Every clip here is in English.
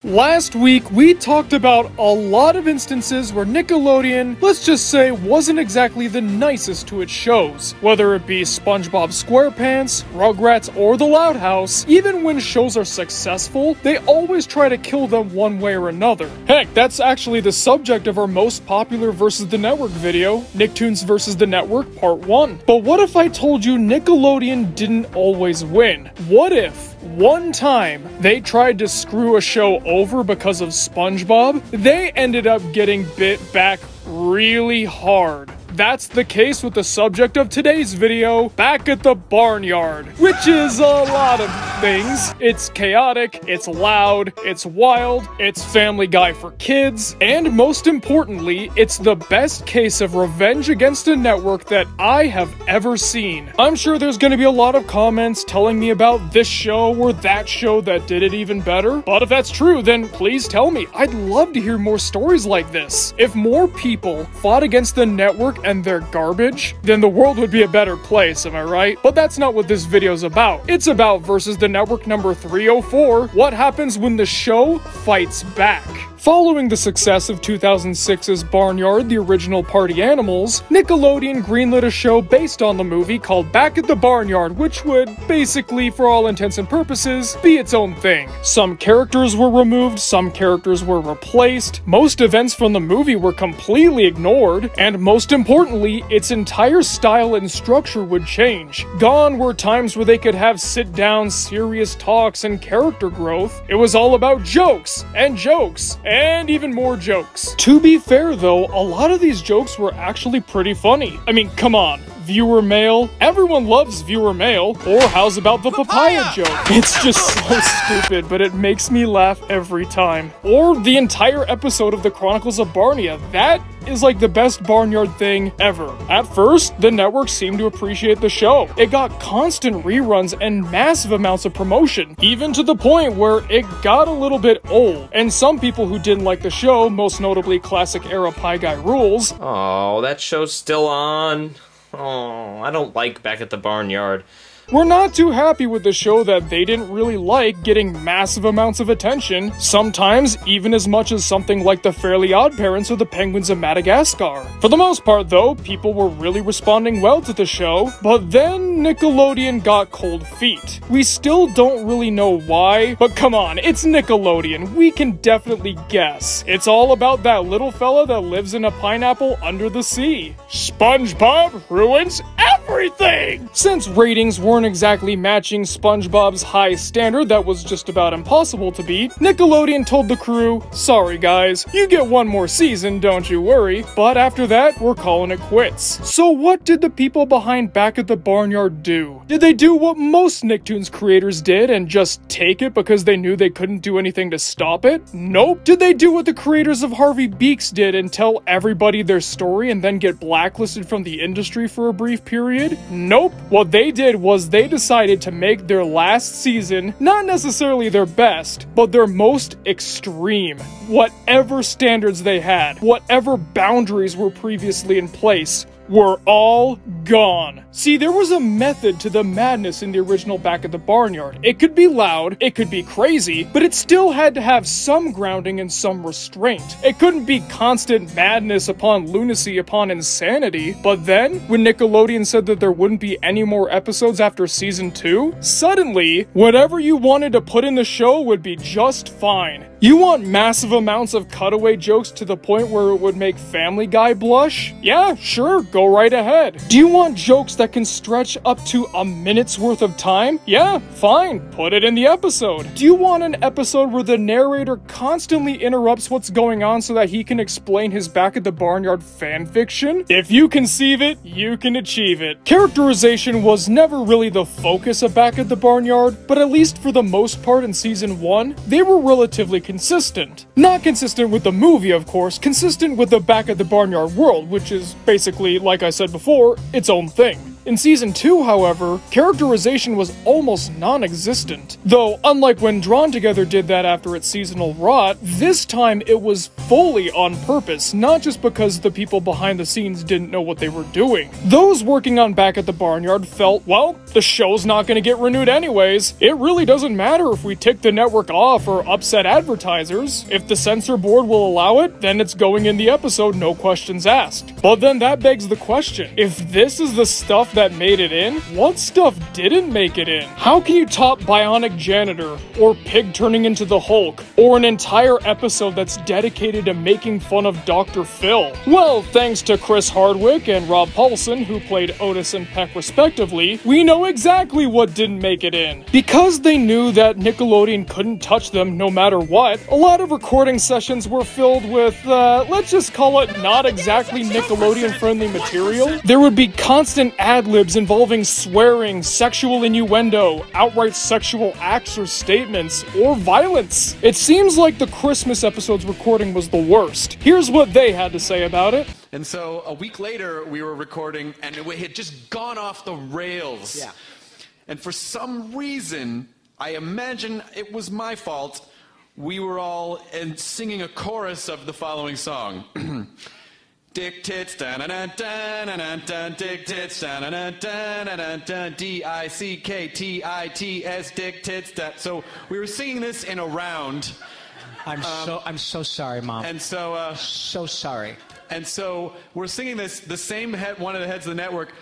Last week, we talked about a lot of instances where Nickelodeon, let's just say, wasn't exactly the nicest to its shows. Whether it be SpongeBob SquarePants, Rugrats, or The Loud House, even when shows are successful, they always try to kill them one way or another. Heck, that's actually the subject of our most popular versus the network video, Nicktoons vs. the Network Part 1. But what if I told you Nickelodeon didn't always win? What if one time they tried to screw a show over because of SpongeBob, they ended up getting bit back really hard? That's the case with the subject of today's video, Back at the Barnyard, which is a lot of things. It's chaotic, it's loud, it's wild, it's Family Guy for kids, and most importantly, it's the best case of revenge against a network that I have ever seen. I'm sure there's gonna be a lot of comments telling me about this show or that show that did it even better, but if that's true, then please tell me. I'd love to hear more stories like this. If more people fought against the network and their garbage, then the world would be a better place, am I right? But that's not what this video's about. It's about versus the network number 304, what happens when the show fights back. Following the success of 2006's Barnyard, the original Party Animals, Nickelodeon greenlit a show based on the movie called Back at the Barnyard, which would basically, for all intents and purposes, be its own thing. Some characters were removed, some characters were replaced, most events from the movie were completely ignored, and most importantly, its entire style and structure would change. Gone were times where they could have sit-down, serious talks and character growth. It was all about jokes, and even more jokes. To be fair though, a lot of these jokes were actually pretty funny. I mean, come on. Viewer mail? Everyone loves viewer mail. Or how's about the papaya joke? It's just so stupid, but it makes me laugh every time. Or the entire episode of The Chronicles of Barnyard. That is like the best Barnyard thing ever. At first, the network seemed to appreciate the show. It got constant reruns and massive amounts of promotion, even to the point where it got a little bit old. And some people who didn't like the show, most notably classic era Pie Guy Rules. Oh, that show's still on. Oh, I don't like Back at the Barnyard. We're not too happy with the show that they didn't really like getting massive amounts of attention, sometimes even as much as something like the Fairly Odd Parents or the Penguins of Madagascar. For the most part though, people were really responding well to the show, but then Nickelodeon got cold feet. We still don't really know why, but come on, it's Nickelodeon, we can definitely guess. It's all about that little fella that lives in a pineapple under the sea. SpongeBob ruins everything! Since ratings weren't exactly matching SpongeBob's high standard that was just about impossible to beat, Nickelodeon told the crew, sorry guys, you get one more season, don't you worry, but after that, we're calling it quits. So what did the people behind Back at the Barnyard do? Did they do what most Nicktoons creators did and just take it because they knew they couldn't do anything to stop it? Nope. Did they do what the creators of Harvey Beaks did and tell everybody their story and then get blacklisted from the industry for a brief period? Nope. What they did was they decided to make their last season not necessarily their best, but their most extreme. Whatever standards they had, whatever boundaries were previously in place, were all gone. See, there was a method to the madness in the original Back at the Barnyard. It could be loud, it could be crazy, but it still had to have some grounding and some restraint. It couldn't be constant madness upon lunacy upon insanity. But then, when Nickelodeon said that there wouldn't be any more episodes after season 2, suddenly, whatever you wanted to put in the show would be just fine. You want massive amounts of cutaway jokes to the point where it would make Family Guy blush? Yeah, sure, go right ahead. Do you want jokes that can stretch up to a minute's worth of time? Yeah, fine, put it in the episode. Do you want an episode where the narrator constantly interrupts what's going on so that he can explain his Back at the Barnyard fanfiction? If you conceive it, you can achieve it. Characterization was never really the focus of Back at the Barnyard, but at least for the most part in season 1, they were relatively consistent. Not consistent with the movie, of course, consistent with the Back at the Barnyard world, which is basically, like I said before, its own thing. In Season 2, however, characterization was almost non-existent. Though, unlike when Drawn Together did that after its seasonal rot, this time it was fully on purpose, not just because the people behind the scenes didn't know what they were doing. Those working on Back at the Barnyard felt, well, the show's not gonna get renewed anyways. It really doesn't matter if we tick the network off or upset advertisers. If the censor board will allow it, then it's going in the episode, no questions asked. But then that begs the question, if this is the stuff that made it in, what stuff didn't make it in? How can you top Bionic Janitor, or Pig turning into the Hulk, or an entire episode that's dedicated to making fun of Dr. Phil? Well, thanks to Chris Hardwick and Rob Paulson, who played Otis and Peck respectively, we know exactly what didn't make it in. Because they knew that Nickelodeon couldn't touch them no matter what, a lot of recording sessions were filled with, let's just call it not exactly Nickelodeon-friendly material. There would be constant ad-libs involving swearing, sexual innuendo, outright sexual acts or statements, or violence. It seems like the Christmas episode's recording was the worst. Here's what they had to say about it. And so a week later, we were recording, and it had just gone off the rails. Yeah. And for some reason, I imagine it was my fault, we were all singing a chorus of the following song. Dick tits, da-na-na-da-na-na-da, dick tits, da-na-na-da-na-na-da, D-I-C-K-T-I-T-S, dick tits, da. So we were singing this in a round. I'm so sorry, Mom. And so, so sorry. And so we're singing this, the same head, one of the heads of the network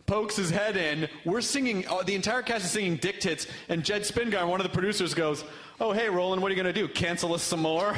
pokes his head in. We're singing, the entire cast is singing Dick Tits, and Jed Spingarn, one of the producers, goes, "Oh, hey, Roland, what are you going to do, cancel us some more?"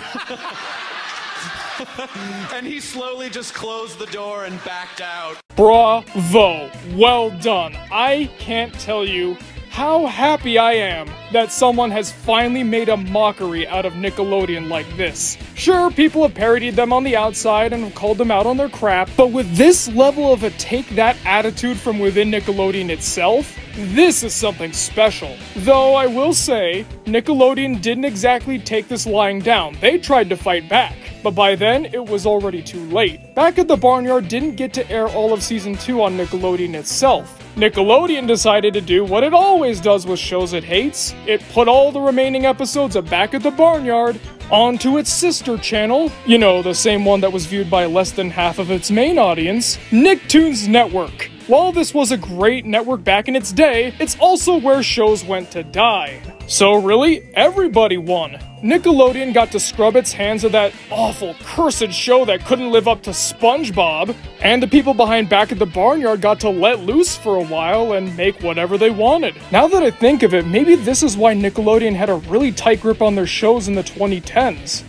And he slowly just closed the door and backed out. Bravo. Well done. I can't tell you how happy I am that someone has finally made a mockery out of Nickelodeon like this. Sure, people have parodied them on the outside and have called them out on their crap, but with this level of a take that attitude from within Nickelodeon itself, this is something special. Though I will say, Nickelodeon didn't exactly take this lying down. They tried to fight back, but by then it was already too late. Back at the Barnyard didn't get to air all of Season 2 on Nickelodeon itself. Nickelodeon decided to do what it always does with shows it hates. It put all the remaining episodes of Back at the Barnyard onto its sister channel, you know, the same one that was viewed by less than half of its main audience, Nicktoons Network. While this was a great network back in its day, it's also where shows went to die. So really, everybody won. Nickelodeon got to scrub its hands of that awful, cursed show that couldn't live up to SpongeBob, and the people behind Back at the Barnyard got to let loose for a while and make whatever they wanted. Now that I think of it, maybe this is why Nickelodeon had a really tight grip on their shows in the 2010s.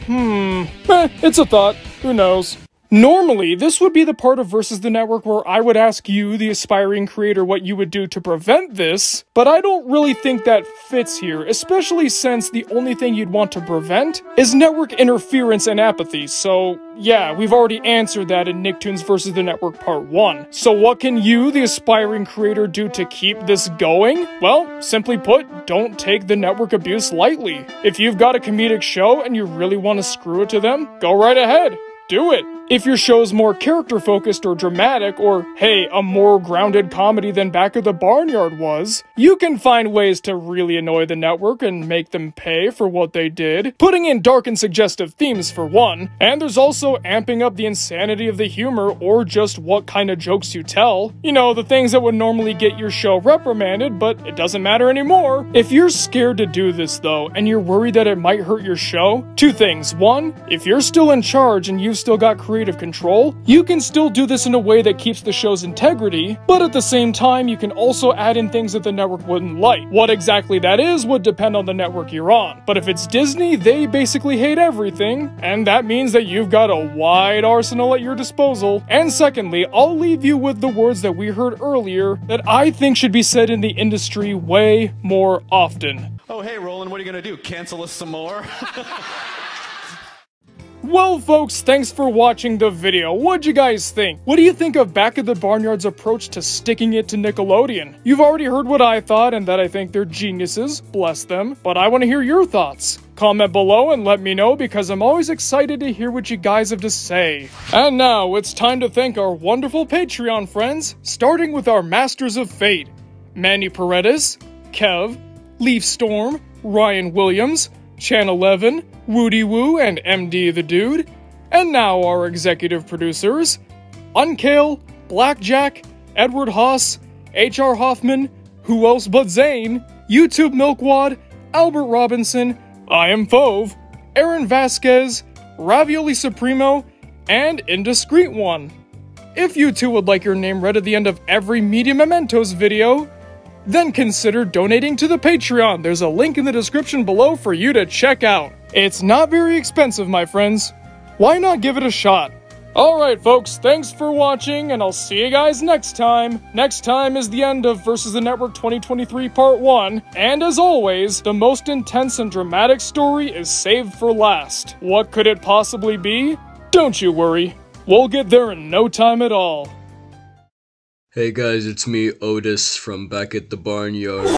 It's a thought. Who knows? Normally, this would be the part of Versus the Network where I would ask you, the aspiring creator, what you would do to prevent this, but I don't really think that fits here, especially since the only thing you'd want to prevent is network interference and apathy, so yeah, we've already answered that in Nicktoons Versus the Network Part 1. So what can you, the aspiring creator, do to keep this going? Well, simply put, don't take the network abuse lightly. If you've got a comedic show and you really want to screw it to them, go right ahead. Do it! If your show's more character-focused or dramatic, or, hey, a more grounded comedy than Back at the Barnyard was, you can find ways to really annoy the network and make them pay for what they did, putting in dark and suggestive themes for one, and there's also amping up the insanity of the humor or just what kind of jokes you tell. You know, the things that would normally get your show reprimanded, but it doesn't matter anymore. If you're scared to do this, though, and you're worried that it might hurt your show, two things. One, if you're still in charge and you've still got creative control, you can still do this in a way that keeps the show's integrity, but at the same time, you can also add in things that the network wouldn't like. What exactly that is would depend on the network you're on. But if it's Disney, they basically hate everything, and that means that you've got a wide arsenal at your disposal. And secondly, I'll leave you with the words that we heard earlier that I think should be said in the industry way more often. Oh, hey, Roland, what are you gonna do, cancel us some more? Well, folks, thanks for watching the video. What'd you guys think? What do you think of Back at the Barnyard's approach to sticking it to Nickelodeon? You've already heard what I thought, and that I think they're geniuses, bless them, but I want to hear your thoughts. Comment below and let me know because I'm always excited to hear what you guys have to say. And now it's time to thank our wonderful Patreon friends, starting with our Masters of Fate, Manny Paredes, Kev, Leaf Storm, Ryan Williams, Chan 11, Woody Woo, and MD the Dude. And now our executive producers, Unkale, Blackjack, Edward Haas, H.R. Hoffman, Who Else But Zane, YouTube Milkwad, Albert Robinson, I Am Fove, Aaron Vasquez, Ravioli Supremo, and Indiscreet One. If you two would like your name read at the end of every Media Mementos video, then consider donating to the Patreon. There's a link in the description below for you to check out. It's not very expensive, my friends. Why not give it a shot? Alright folks, thanks for watching, and I'll see you guys next time. Next time is the end of Versus the Network 2023 Part 1, and as always, the most intense and dramatic story is saved for last. What could it possibly be? Don't you worry, we'll get there in no time at all. Hey guys, it's me, Otis, from back at the Barnyard.